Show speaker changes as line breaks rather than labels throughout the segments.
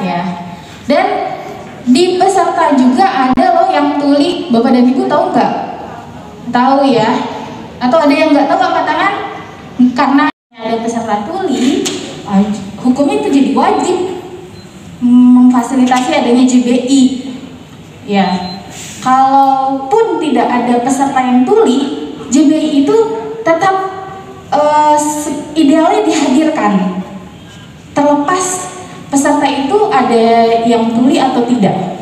ya. Dan di peserta juga ada loh yang tuli. Bapak dan Ibu tahu nggak? Tahu ya? Atau ada yang nggak tahu angkat tangan? Karena ada peserta tuli, hukumnya itu jadi wajib memfasilitasi adanya JBI. Ya, kalaupun tidak ada peserta yang tuli, JBI itu tetap idealnya dihadirkan. Terlepas peserta itu ada yang tuli atau tidak,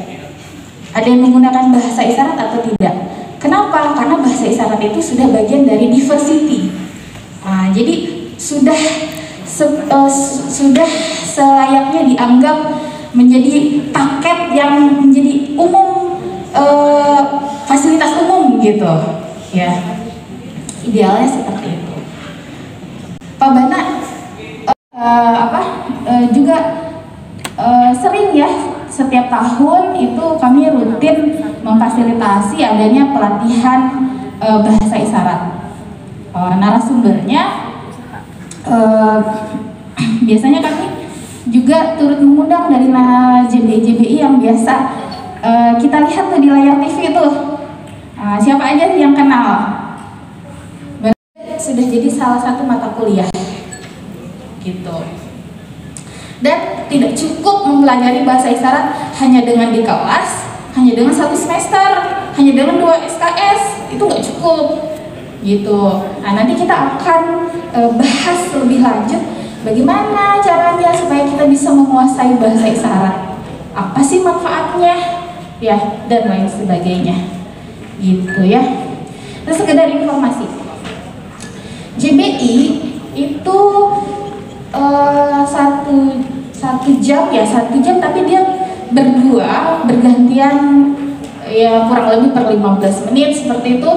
ada yang menggunakan bahasa isyarat atau tidak. Kenapa? Karena bahasa isyarat itu sudah bagian dari diversity. Nah, jadi sudah selayaknya dianggap menjadi paket yang menjadi umum, fasilitas umum gitu, ya. Idealnya seperti itu. Pak Bana juga sering ya, setiap tahun itu kami rutin memfasilitasi adanya pelatihan bahasa isyarat. Narasumbernya biasanya kami juga turut mengundang dari JBI yang biasa kita lihat tuh di layar TV itu. Siapa aja yang kenal? Sudah jadi salah satu mata kuliah gitu. Dan tidak cukup mempelajari bahasa isyarat hanya dengan di kelas, hanya dengan 1 semester, hanya dengan 2 SKS, itu nggak cukup gitu. Nah, nanti kita akan bahas lebih lanjut bagaimana caranya supaya kita bisa menguasai bahasa isyarat, apa sih manfaatnya, ya, dan lain sebagainya gitu ya. Nah, sekedar informasi, JBI itu satu jam ya, 1 jam, tapi dia berdua bergantian ya, kurang lebih per 15 menit seperti itu.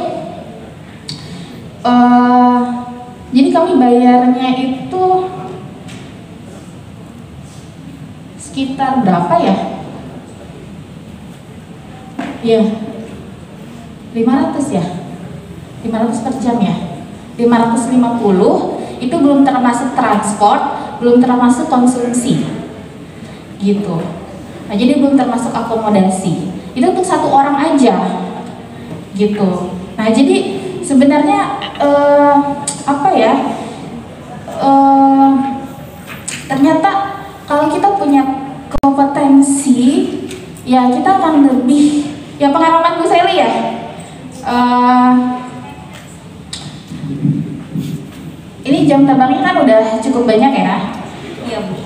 Jadi kami bayarnya itu sekitar berapa ya? Ya, 500 ya, 500 per jam ya, 550. Itu belum termasuk transport, belum termasuk konsumsi gitu. Nah, jadi belum termasuk akomodasi. Itu untuk 1 orang aja gitu. Nah, jadi sebenarnya ternyata kalau kita punya kompetensi, ya kita akan lebih, ya pengalaman Bu Sally ya, ini jam terbangnya kan udah cukup banyak ya? Iya Bu.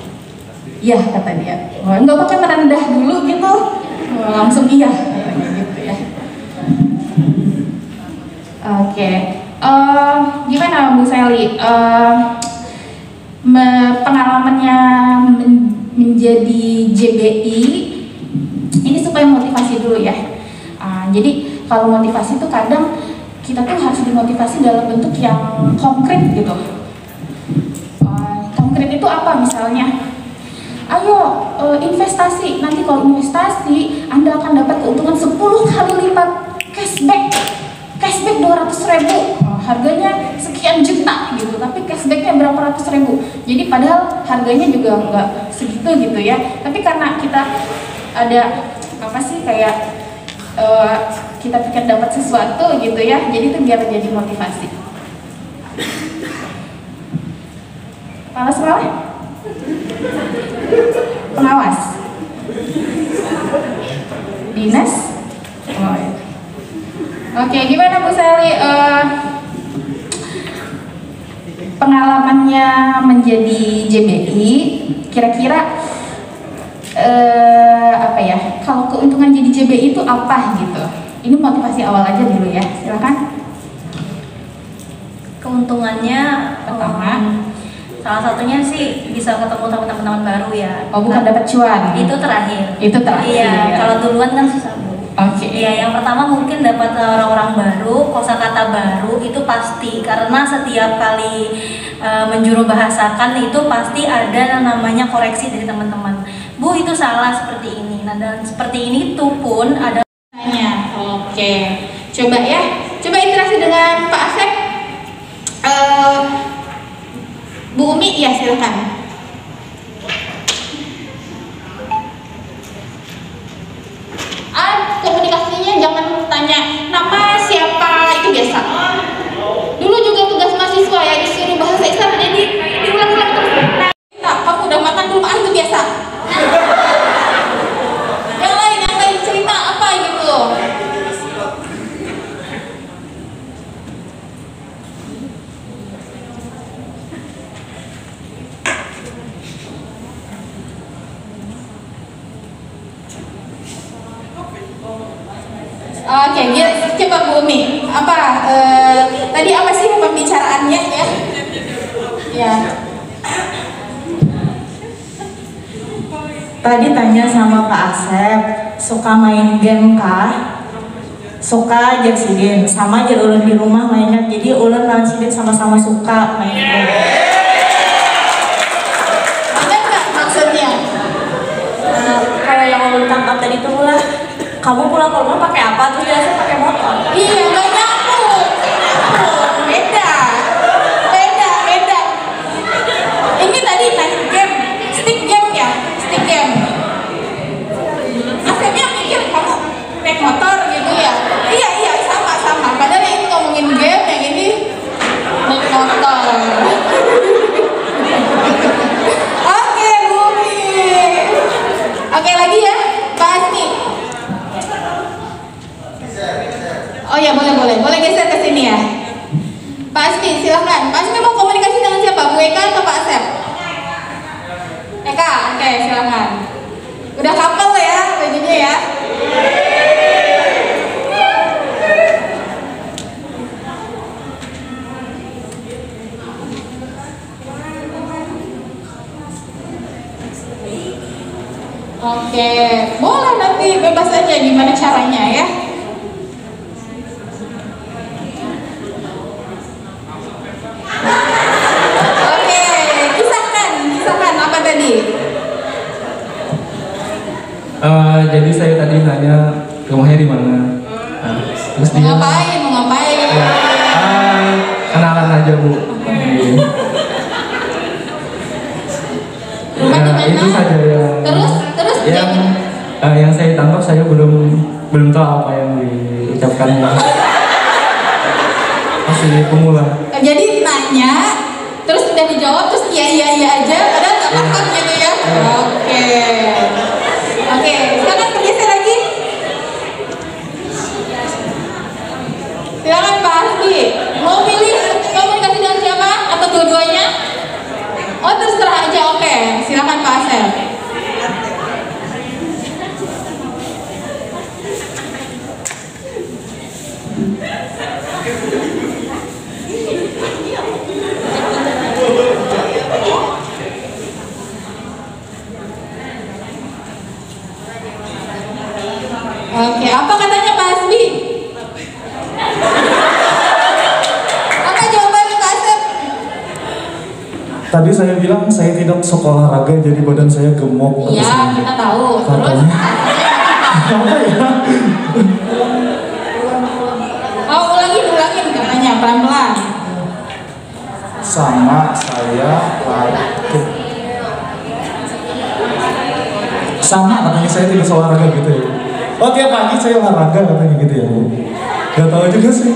Iya kata dia. Nggak pakai merendah dulu gitu, langsung iya gitu ya. Oke. Gimana Bu Sally? Pengalamannya menjadi JBI ini supaya motivasi dulu ya. Jadi kalau motivasi itu kadang kita tuh harus dimotivasi dalam bentuk yang konkret gitu. Konkret itu apa misalnya? Ayo investasi, nanti kalau investasi Anda akan dapat keuntungan 10 kali lipat cashback 200.000, harganya sekian juta gitu, tapi cashbacknya berapa ratus ribu. Jadi padahal harganya juga nggak segitu gitu ya, tapi karena kita ada apa sih kayak kita pikir dapat sesuatu gitu ya, jadi itu biar jadi motivasi. Kepala sekolah? Pengawas? Dinas? Oh, ya. Oke, gimana Bu Sally pengalamannya menjadi JBI? Kira-kira kalau keuntungan jadi JBI itu apa gitu? Ini motivasi awal aja dulu ya, silakan.
Keuntungannya
pertama,
salah satunya sih bisa ketemu teman-teman baru ya.
Oh, bukan dapat cuan?
Itu terakhir.
Itu terakhir.
Iya, ya. Kalau duluan kan susah Bu.
Oke.
Iya, yang pertama mungkin dapat orang-orang baru, kosakata baru itu pasti, karena setiap kali menjuru bahasakan itu pasti ada yang namanya koreksi dari teman-teman. Bu, itu salah seperti ini. Nah, dan seperti ini tuh pun ada.
Oke, coba ya, coba interaksi dengan Pak Asep. Bu Umi, ya silakan. Oke, coba Bu Umi, tadi apa sih pembicaraannya ya? Ya.
Tadi tanya sama Pak Asep, suka main game kah? Suka aja sih game, sama aja ulun di rumah mainnya. Jadi ulun lawan Sidin sama-sama suka main game.
Ada nggak maksudnya?
Kayak yang ulun tangkap tadi tuh lah, kamu pulang ke rumah pakai apa? Terus dia pakai motor.
Iya, nggak nyambung. Beda. Ini tadi main game, stick game ya, stick game. Akhirnya mikir kamu naik motor gitu ya? Iya sama. Padahal yang ini ngomongin game, yang ini naik motor. Oke, Bumi. Oke lagi ya, Pak Asmi. Oh ya boleh geser ke sini ya. Pak Asmi silahkan. Pak Asmi mau komunikasi dengan siapa? Bu Eka atau Pak Asep? Eka, oke silahkan. Udah couple ya bajunya ya. Oke, boleh nanti bebas aja gimana caranya ya. Oke, kisahkan apa tadi?
Jadi saya tadi nanya rumahnya di mana. Nah, terus dia
Mau ngapain?
kenalan aja Bu.
Rumah di mana?
Itu saja yang
Terus
yang saya tangkap. Saya belum tahu apa yang diucapkan. Masih pemula.
Jadi nanya, terus udah dijawab, terus iya aja, padahal nggak paham gitu ya. Oke, silakan bergeser lagi. Silakan Pak Asmi, mau pilih komunikasi dengan siapa atau dua-duanya? Oh terserah aja, oke. Silakan Pak Asep. Oke, apa katanya Pak Asmi? Apa jawaban Pak Asep?
Tadi saya bilang saya tidak suka olahraga, jadi badan saya gemuk.
Iya, kita tahu. Terus
Katanya. Apa ya?
oh ulangin katanya pelan-pelan.
Sama saya lagi. Sama katanya saya tidak suka olahraga gitu ya. Oh tiap pagi saya olahraga katanya gitu ya Bu. Gak tahu juga sih.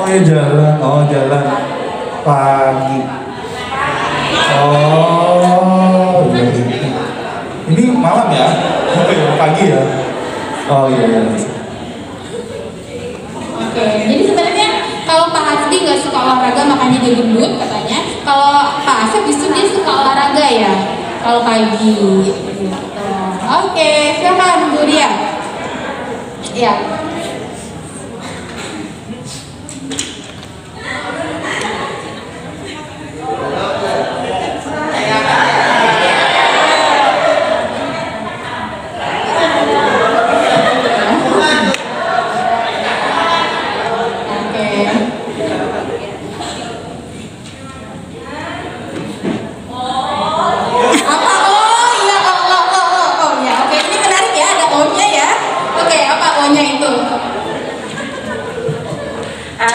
Oh ya jalan pagi. Oh iya. Ini malam ya? Oh iya, pagi ya? Oh iya.
Oke, jadi sebenarnya kalau Pak Hasbi nggak suka olahraga makanya dia gendut katanya. Kalau Pak Asep justru dia suka olahraga ya. Kalau pagi. Gitu. Oke, silakan Bu Ria. Ya.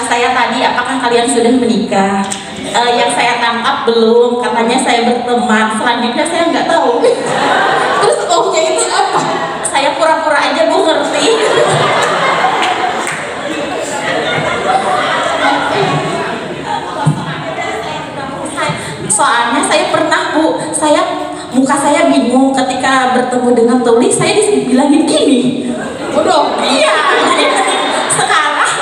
Saya tadi, apakah kalian sudah menikah? Yang saya tangkap belum, katanya saya berteman. Selanjutnya saya nggak tahu.
Terus ohnya itu apa?
Saya pura-pura aja Bu ngerti. Soalnya saya pernah Bu, muka saya bingung ketika bertemu dengan Tuli, saya dibilangin gini.
Bodoh.
Iya, jadi sekarang.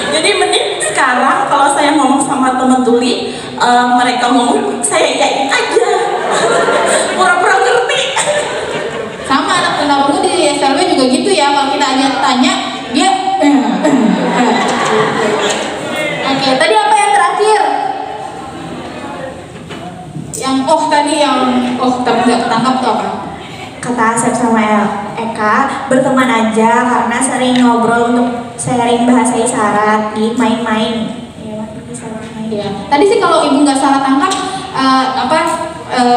Jadi mending sekarang kalau saya ngomong sama teman Tuli, mereka ngomong, saya yakin aja. Pura-pura ngerti.
Sama anak tunarungu juga gitu ya, kalau kita ajak tanya dia Oke, tadi apa yang terakhir? Yang tadi yang tapi nggak ketangkap tuh apa?
Kata Asep sama Eka, berteman aja karena sering ngobrol untuk sharing bahasa isyarat di main-main.
Ya. Tadi sih kalau ibu nggak salah tangkap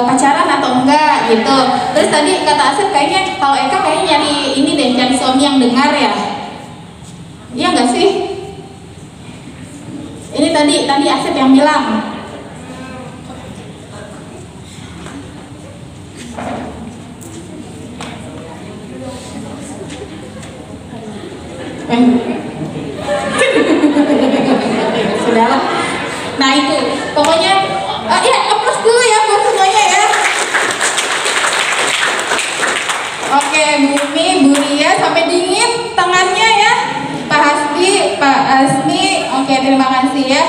pacaran atau enggak gitu. Terus tadi kata Asep kayaknya kalau Eka kayaknya nyari ini deh, cari suami yang dengar ya. Iya nggak sih? Ini tadi Asep yang bilang. Sudah. Nah itu, pokoknya ya aplaus dulu ya buat semuanya ya. Oke, Bumi, Bu Ria sampai dingin tangannya ya. Pak Hasbi, Pak Asmi, oke terima kasih ya.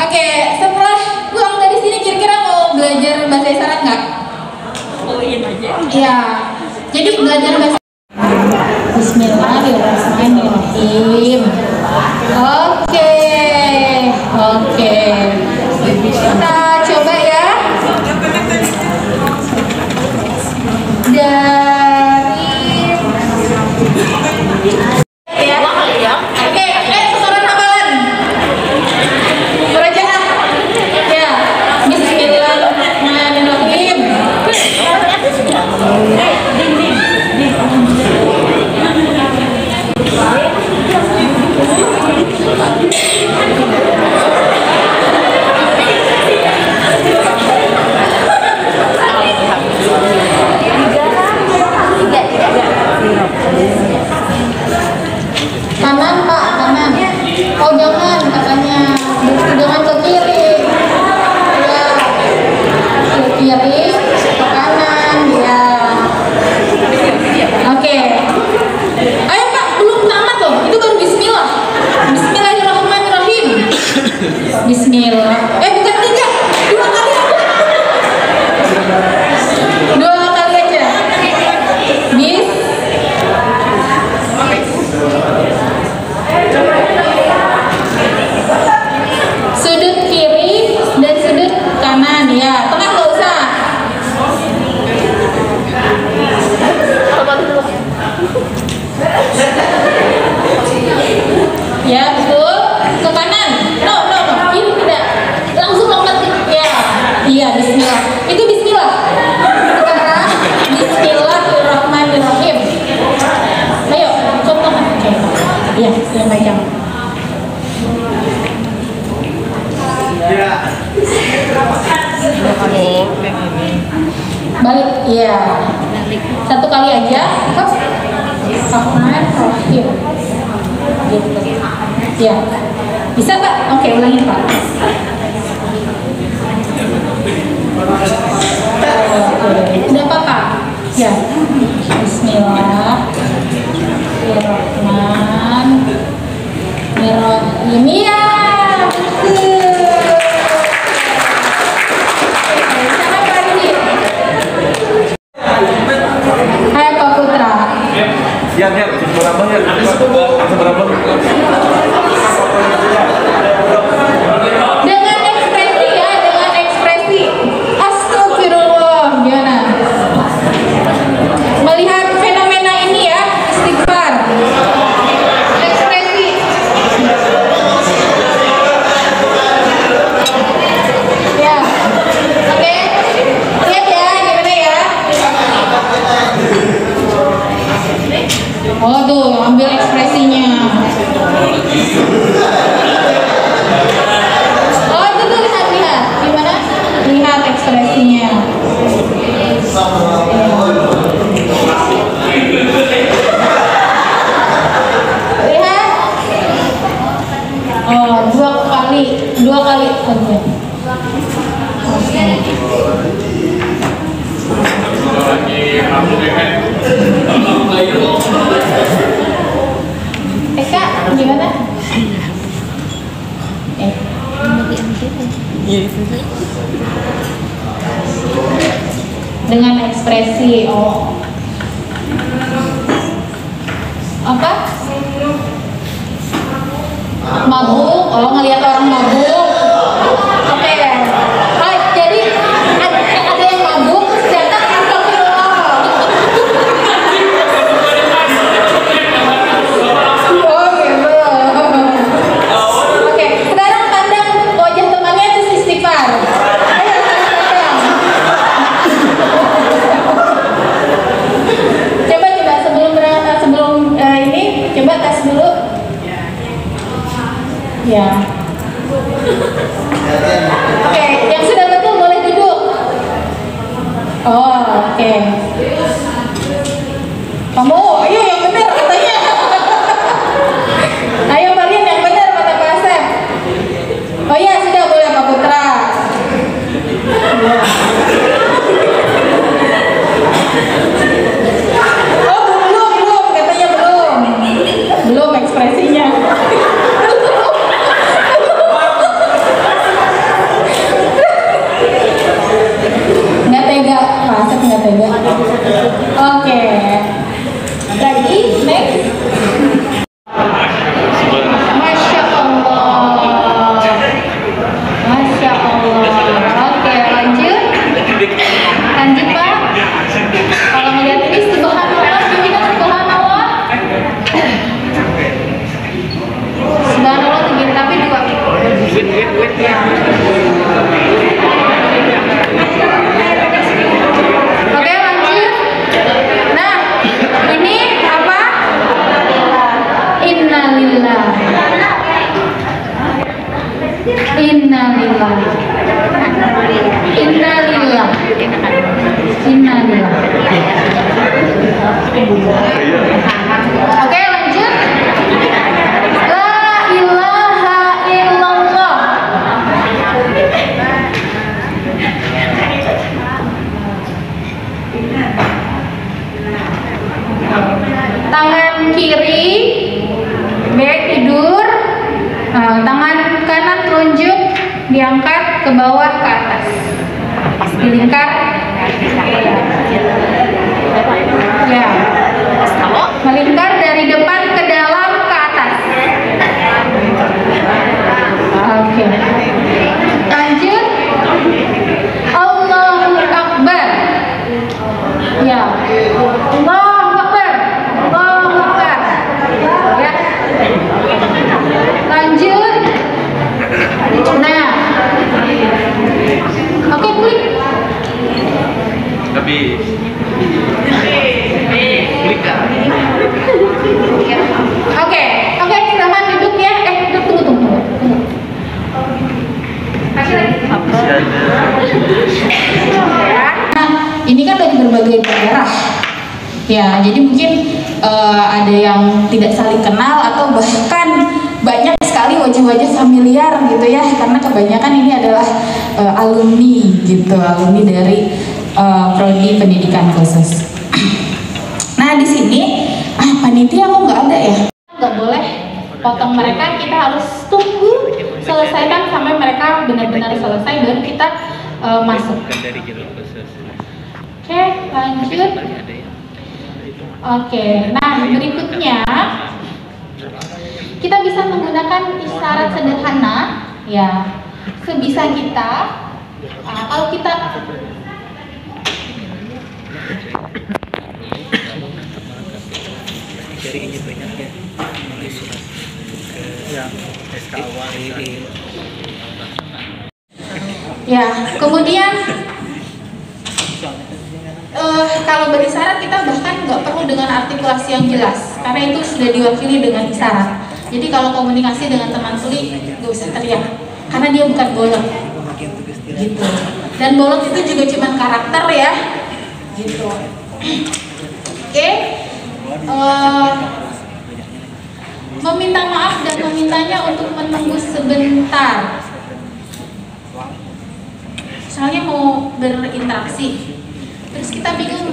Oke, setelah pulang dari sini kira-kira mau belajar bahasa isyarat nggak? Iya. Jadi belajar bahasa Bismillahirrahmanirrahim. Oke. Kita coba ya. Oke, setoran hafalan. Murojaah. Ya. Bismillahirrahmanirrahim. Kanan Pak, kanan. Oh jangan katanya, jangan ke kiri. Ya, ke kiri, ke kanan. Ya. Oke. Ayo Pak, belum tamat loh. Itu baru Bismillah. Bismillahirrahmanirrahim. Bismillah. Bukan 3, 2 kali aja. 2 kali aja. Sudut kiri dan sudut kanan ya, tengah nggak usah. Ya betul, ke kanan. No, ini tidak langsung lompat ya. Iya Bismillah. Itu Bismillah. Sekarang Bismillahirrahmanirrahim. Ayo contoh. Iya, yang baca. Balik, iya. 1 kali aja. Rahmanirrahim. Gitu. Ya. Bisa Pak? Oke, ulangin Pak. Udah apa Pak? Ya. Bismillahirrahmanirrahim. Ya. Hai Pak Putra.
Ya, berapa ya? Berapa?
Dengan ekspresi ya, dengan ekspresi. Astagfirullah, gimana? Melihat fenomena ini ya, istighfar. Ekspresi. Ya, oke. Lihat ya, gimana ya? Oh tuh, ambil ekspresinya. Oh itu tuh lihat, gimana? Lihat ekspresinya. Lihat. Oh 2 kali saja. Eka, gimana? Dengan ekspresi, oh. Apa? Mabuk, oh ngelihat orang mabuk. Oke. Oh, jadi ada yang mabuk terus datang astagfirullah. Oh gitu. Oke, sekarang pandang wajah temannya terus istighfar. Ayo pandang. Coba sebelum ini coba tes dulu. Ya. Oke, yang sudah betul boleh duduk. Oh, oke. Kamu, ayo yang benar katanya. Ayo Marian yang benar kata Pak Asep. Oh iya, sudah boleh Pak Putra. Oh, belum katanya belum. Belum ekspresinya. Nggak tega, Pak Asep nggak tega. Oke. Lagi, next. Masya Allah. Masya Allah. Oke, lanjut. Lanjut Pak. Kalau melihat ini subhanallah, pimpinan subhanallah. Subhanallah tinggi, tapi dua. Ya. Oke, lanjut. Nah, ini apa? Innalillah. Innalillah. Innalillah. Innalillah. Oke, lanjut. La ilaha illallah. Tangan kiri B tidur, tangan kanan telunjuk diangkat ke bawah ke atas, dilingkar ya, melingkar dari depan ke dalam ke atas. Oke, lanjut. Allahu Akbar ya, Allahu Akbar, Allahu Akbar ya. Lanjut. Nah, oke, klik.
Tapi klik kan?
Oke, silahkan duduk ya. Tunggu. Kasih lagi. Nah, ini kan dari berbagai daerah. Ya, jadi mungkin ada yang tidak saling kenal atau bahkan banyak sekali wajah-wajah familiar gitu ya, karena kebanyakan ini adalah alumni gitu, alumni dari prodi pendidikan khusus. Nah di sini panitia kok nggak ada ya? Nggak boleh potong mereka, kita harus tunggu selesaikan sampai mereka benar-benar selesai baru kita masuk. Oke, lanjut. Oke, nah berikutnya kita bisa menggunakan isyarat sederhana ya, sebisa kita. Kalau kita ya, kemudian kalau berisyarat kita bahkan nggak perlu dengan artikulasi yang jelas, karena itu sudah diwakili dengan isyarat. Jadi kalau komunikasi dengan teman tuli nggak usah teriak, karena dia bukan bolot, gitu. Dan bolot itu juga cuma karakter ya, gitu. Oke. Meminta maaf dan memintanya untuk menunggu sebentar. Misalnya mau berinteraksi, terus kita bingung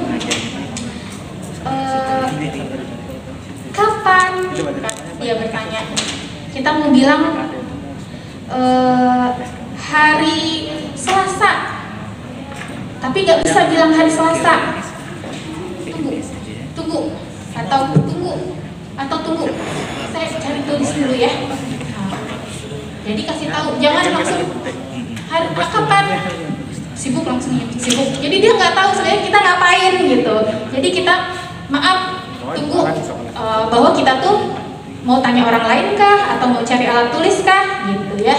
kapan dia bertanya, kita mau bilang hari Selasa, tapi nggak bisa bilang hari Selasa, tunggu atau tunggu atau tunggu, saya cari tulis dulu ya. Nah, jadi kasih tahu, jangan langsung kapan sibuk langsung sibuk. Jadi dia nggak tahu sebenarnya kita ngapain gitu. Jadi kita maaf tunggu bahwa kita tuh mau tanya orang lain kah atau mau cari alat tulis kah gitu ya.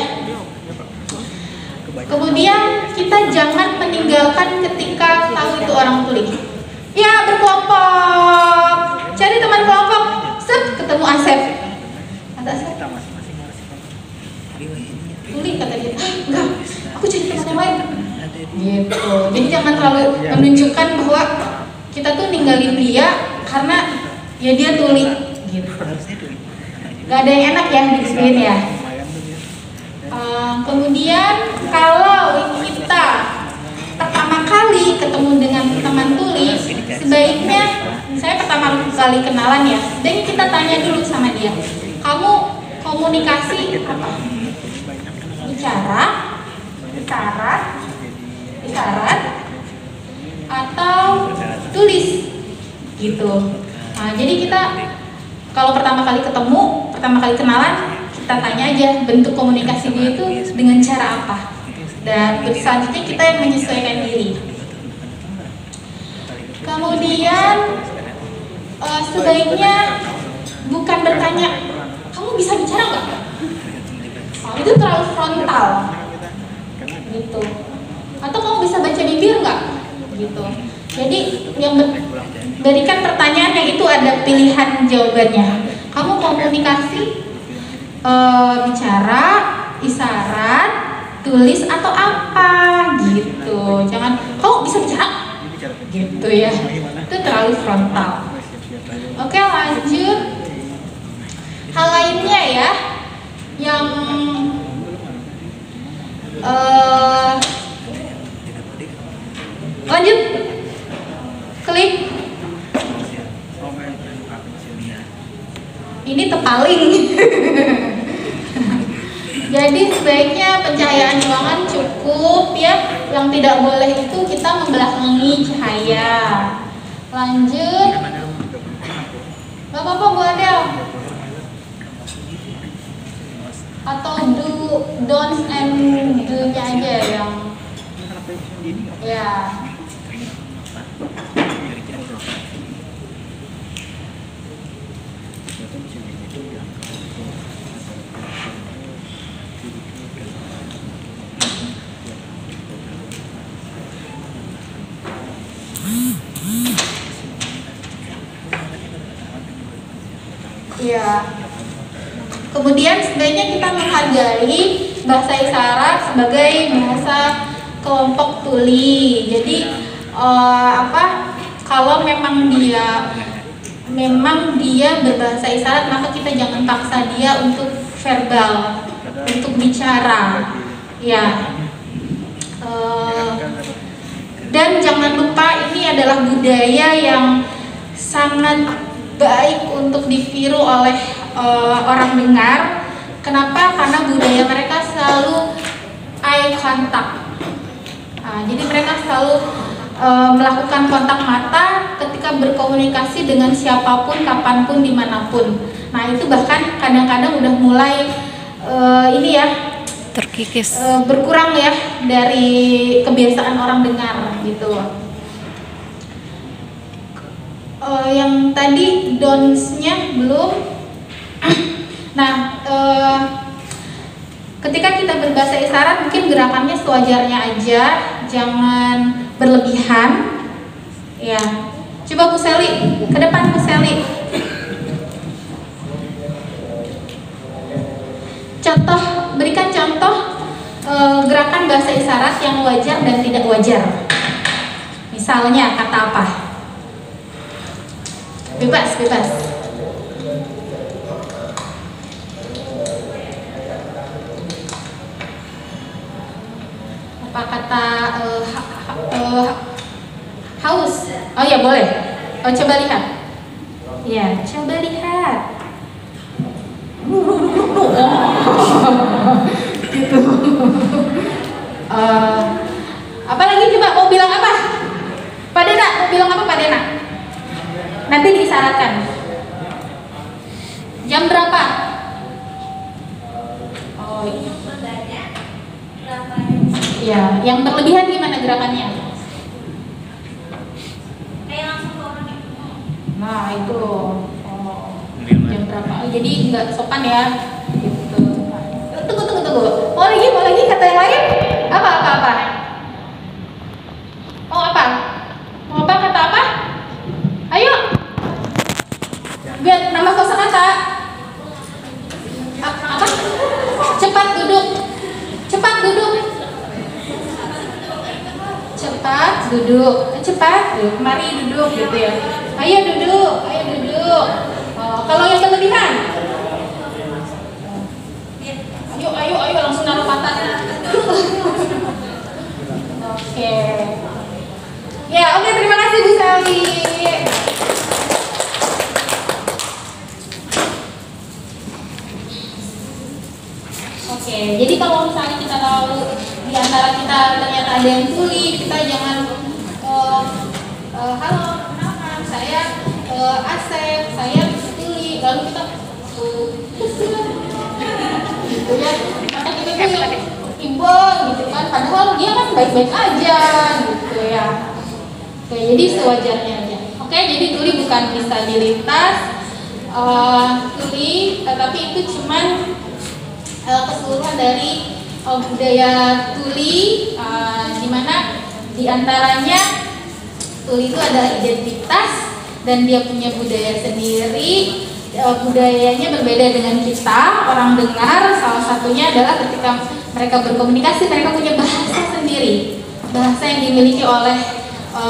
Kemudian kita jangan meninggalkan ketika tahu itu orang tuli. Ya berkelompok, cari teman kelompok, set ketemu Asep. Kata Asep, tuli kata dia, enggak, aku cari teman yang lain. Gitu. Jadi jangan terlalu menunjukkan bahwa kita tuh ninggalin dia karena ya dia tuli. Gitu. Gak ada yang enak ya digituin ya. Kemudian kalau kita pertama kali ketemu dengan teman tuli, sebaiknya saya pertama kali kenalan ya, sebaiknya kita tanya dulu sama dia, kamu komunikasi apa? Isyarat atau tulis gitu. Nah, jadi kita kalau pertama kali ketemu, pertama kali kenalan, kita tanya aja bentuk komunikasi dia itu dengan cara apa, dan selanjutnya kita yang menyesuaikan diri. Kemudian sebaiknya bukan bertanya kamu bisa bicara nggak, itu terlalu frontal gitu, atau kamu bisa baca bibir nggak gitu. Jadi yang berikan pertanyaan yang itu ada pilihan jawabannya. Kamu komunikasi bicara, isyarat, tulis atau apa gitu. Jangan kamu bisa bicara gitu ya, itu terlalu frontal. Oke, lanjut. Hal lainnya ya yang lanjut, klik. Ini tepaling. Jadi sebaiknya pencahayaan ruangan cukup ya. Yang tidak boleh itu kita membelakangi cahaya. Lanjut. Bapak-bapak, Bu Adel. Atau don'ts and do-nya aja yang ya. Ya. Kemudian sebaiknya kita menghargai bahasa isyarat sebagai bahasa kelompok tuli. Jadi kalau memang dia berbahasa isyarat, maka kita jangan paksa dia untuk verbal, untuk bicara. Ya. Dan jangan lupa ini adalah budaya yang sangat baik untuk ditiru oleh orang dengar. Kenapa? Karena budaya mereka selalu eye contact. Jadi mereka selalu melakukan kontak mata ketika berkomunikasi dengan siapapun, kapanpun, dimanapun. Nah itu bahkan kadang-kadang udah mulai ini ya
terkikis,
berkurang ya dari kebiasaan orang dengar gitu. Yang tadi don'ts-nya belum. Nah, ketika kita berbahasa isyarat mungkin gerakannya sewajarnya aja, jangan berlebihan. Ya, coba Bu Seli, ke depan Bu Seli. Berikan contoh gerakan bahasa isyarat yang wajar dan tidak wajar. Misalnya kata apa? Bebas. Apa kata haus? Oh ya boleh. Oh coba lihat. Ya coba lihat. Gitu. Apa lagi coba mau bilang apa? Pak Dena mau bilang apa Pak Dena? Nanti diisyaratkan. Jam berapa? Oh iya, yang berlebihan gimana gerakannya? Nah itu, jam berapa? Jadi nggak sopan ya. Gitu. Tunggu. Mau lagi kata yang lain? Apa? Mau apa? Kata apa? Ayo. Biar nambah kosakata. Apa? Cepat duduk. Cepat duduk. Mari duduk gitu ya. Ayo duduk. Kalau yang berlebihan, ayo langsung naruh pantat. Oke. Ya, oke, terima kasih Bu Sally. Oke, jadi kalau misalnya kita tahu di antara kita ternyata ada yang tuli, kita jangan halo, kenalkan saya Asep, saya tuli, lalu kita gitu ya, maka kita tuh imbang gitu kan, padahal dia kan baik-baik aja gitu ya. Oke, jadi sewajarnya aja. Oke, jadi tuli bukan disabilitas, tuli, tetapi itu cuman keseluruhan dari budaya tuli, di mana diantaranya tuli itu adalah identitas dan dia punya budaya sendiri. Budayanya berbeda dengan kita orang dengar. Salah satunya adalah ketika mereka berkomunikasi, mereka punya bahasa sendiri, bahasa yang dimiliki oleh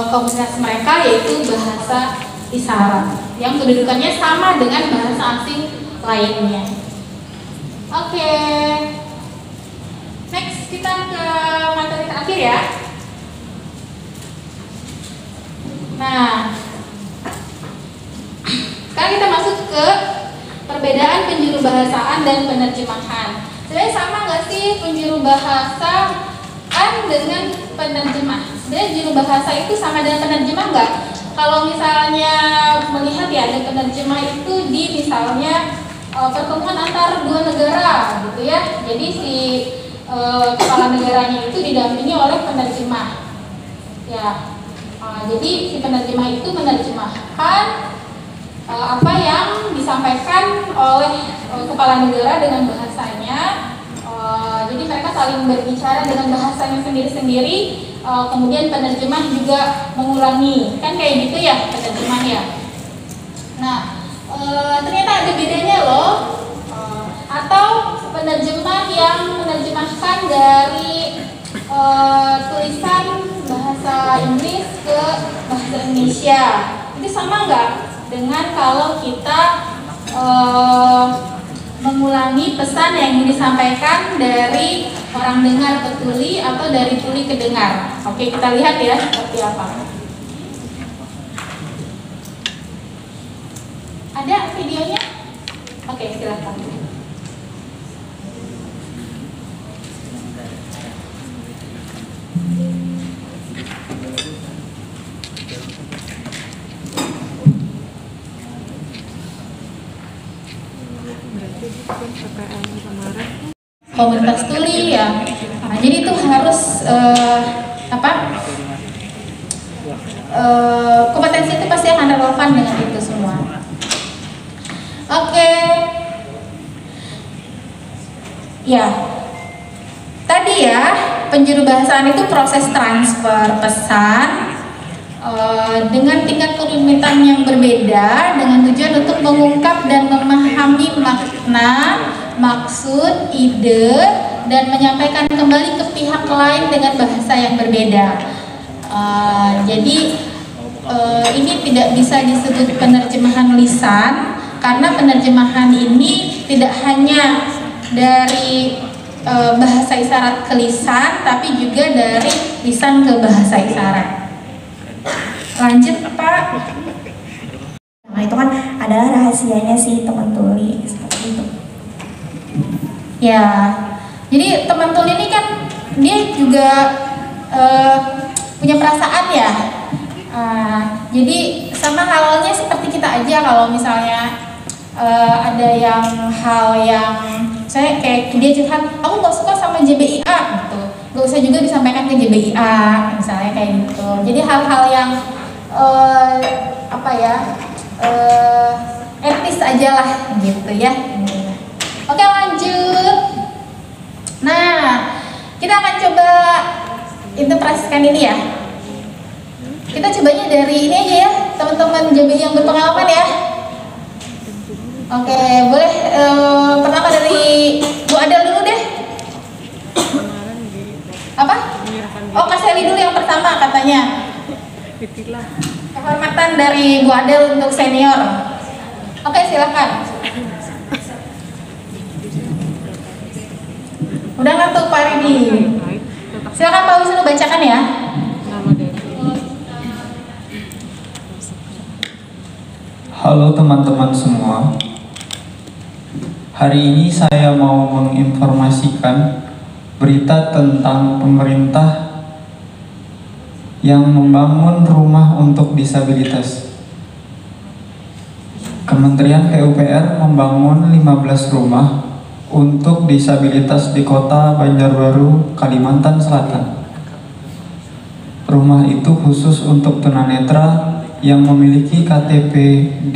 komunitas mereka, yaitu bahasa isyarat yang kedudukannya sama dengan bahasa asing lainnya. Oke. Next, kita ke materi terakhir ya. Nah, sekarang kita masuk ke perbedaan penjuru bahasaan dan penerjemahan. Sebenarnya sama nggak sih penjuru bahasa dengan penerjemah? Sebenarnya juru bahasa itu sama dengan penerjemah nggak? Kalau misalnya melihat ya, ada penerjemah itu di misalnya pertemuan antar dua negara gitu ya. Jadi si kepala negaranya itu didampingi oleh penerjemah. Ya, jadi si penerjemah itu menerjemahkan apa yang disampaikan oleh kepala negara dengan bahasanya. Jadi mereka saling berbicara dengan bahasanya sendiri-sendiri. Kemudian penerjemah juga mengulangi, kan kayak gitu ya penerjemah ya. Nah, ternyata ada bedanya loh. Atau penerjemah yang menerjemahkan dari tulisan bahasa Inggris ke bahasa Indonesia, itu sama nggak dengan kalau kita mengulangi pesan yang disampaikan dari orang dengar ke tuli atau dari tuli ke dengar? Oke, kita lihat ya seperti apa. Ada videonya? Oke, silakan. Komunitas tuli ya. Nah, jadi itu harus kompetensi itu pasti akan relevan dengan itu semua. Oke. Ya. Tadi ya, penjuru bahasaan itu proses transfer pesan dengan tingkat kerumitan yang berbeda dengan tujuan untuk mengungkap dan memahami makna, maksud, ide, dan menyampaikan kembali ke pihak lain dengan bahasa yang berbeda. Jadi ini tidak bisa disebut penerjemahan lisan, karena penerjemahan ini tidak hanya dari bahasa isyarat ke lisan, tapi juga dari lisan ke bahasa isyarat. Lanjut Pak.
Nah itu kan adalah rahasianya si teman tuli seperti itu.
Ya, jadi teman tuli ini kan dia juga punya perasaan ya. Jadi sama halnya seperti kita aja, kalau misalnya ada yang hal yang saya kayak dia curhat, aku nggak suka sama JBIA gitu, nggak usah juga disampaikan ke JBIA misalnya kayak gitu. Jadi hal-hal yang apa ya, etis aja lah gitu ya. Oke, lanjut. Nah, kita akan coba interpretasikan ini ya. Kita cobanya dari ini aja ya, teman-teman JBI yang berpengalaman ya. Oke, boleh pertama dari Bu Adel dulu deh. Apa? Oh, Kak Seli dulu yang pertama katanya. Kehormatan dari Bu Adel untuk senior. Oke, silakan. Udah ngantuk Pak Ridi. Silakan Pak Wisnu bacakan ya.
Halo teman-teman semua. Hari ini saya mau menginformasikan berita tentang pemerintah yang membangun rumah untuk disabilitas. Kementerian PUPR membangun 15 rumah untuk disabilitas di Kota Banjarbaru, Kalimantan Selatan. Rumah itu khusus untuk tunanetra yang memiliki KTP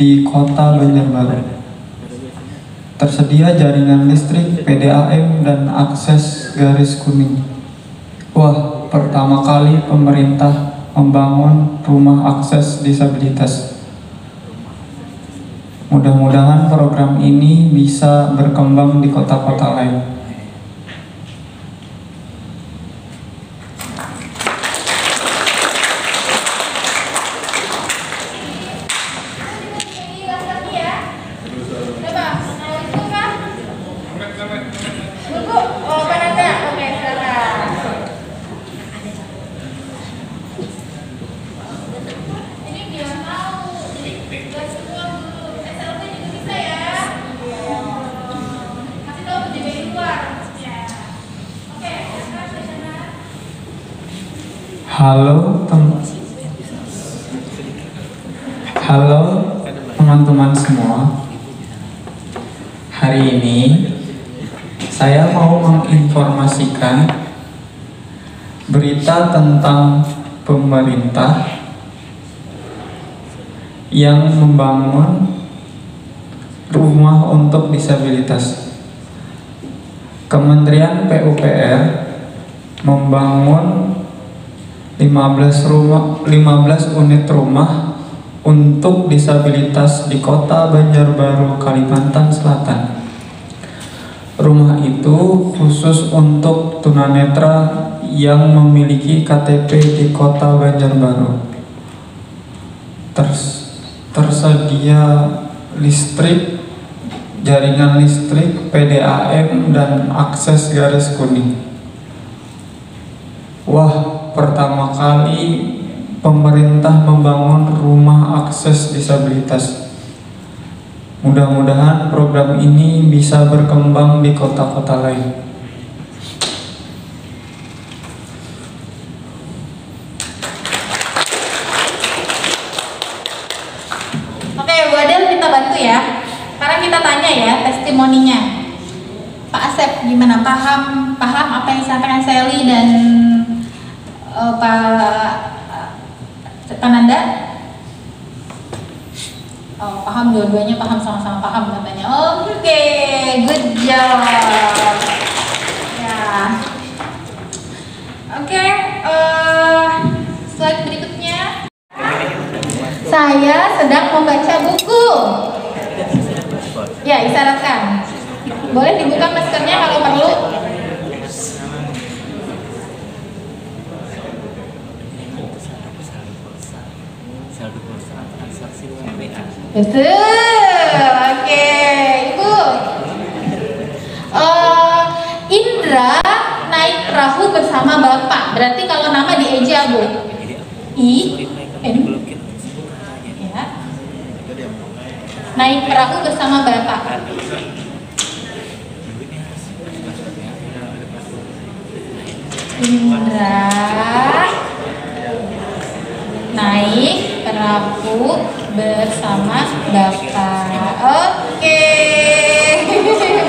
di Kota Banjarbaru. Tersedia jaringan listrik, PDAM, dan akses garis kuning. Wah, pertama kali pemerintah membangun rumah akses disabilitas. Mudah-mudahan program ini bisa berkembang di kota-kota lain. Halo teman-teman semua. Hari ini saya mau menginformasikan berita tentang pemerintah yang membangun rumah untuk disabilitas. Kementerian PUPR membangun 15 unit rumah untuk disabilitas di Kota Banjarbaru, Kalimantan Selatan. Rumah itu khusus untuk tunanetra yang memiliki KTP di Kota Banjarbaru. Tersedia listrik, jaringan listrik, PDAM, dan akses garis kuning. Wah, pertama kali pemerintah membangun rumah akses disabilitas. Mudah-mudahan program ini bisa berkembang di kota-kota lain.
Oke, Bu Adel kita bantu ya. Sekarang kita tanya ya testimoninya. Pak Asep gimana? Paham apa yang disampaikan Sally dan Pak Nanda? Oh, paham, dua-duanya paham, sama-sama paham katanya. Oke, good job. Ya. Oke, slide berikutnya. Saya sedang membaca buku. Ya, isyaratkan. Boleh dibuka maskernya kalau perlu. Betul, oke, Ibu. Indra naik perahu bersama Bapak. Berarti kalau nama dieja, Bu. N. Ya. Naik perahu bersama Bapak. Indra naik perahu Aku bersama Bapak. Oke.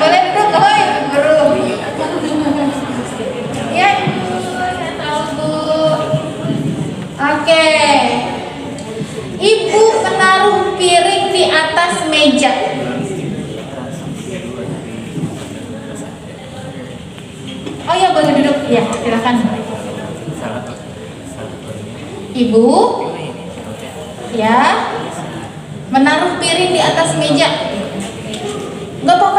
Boleh duduk, oi, guru. Ya, saya tahu Bu. Oke. Ibu menaruh piring di atas meja. Oh ya, boleh duduk. Ya, silakan. Ibu, ya, menaruh piring di atas meja. Gak apa-apa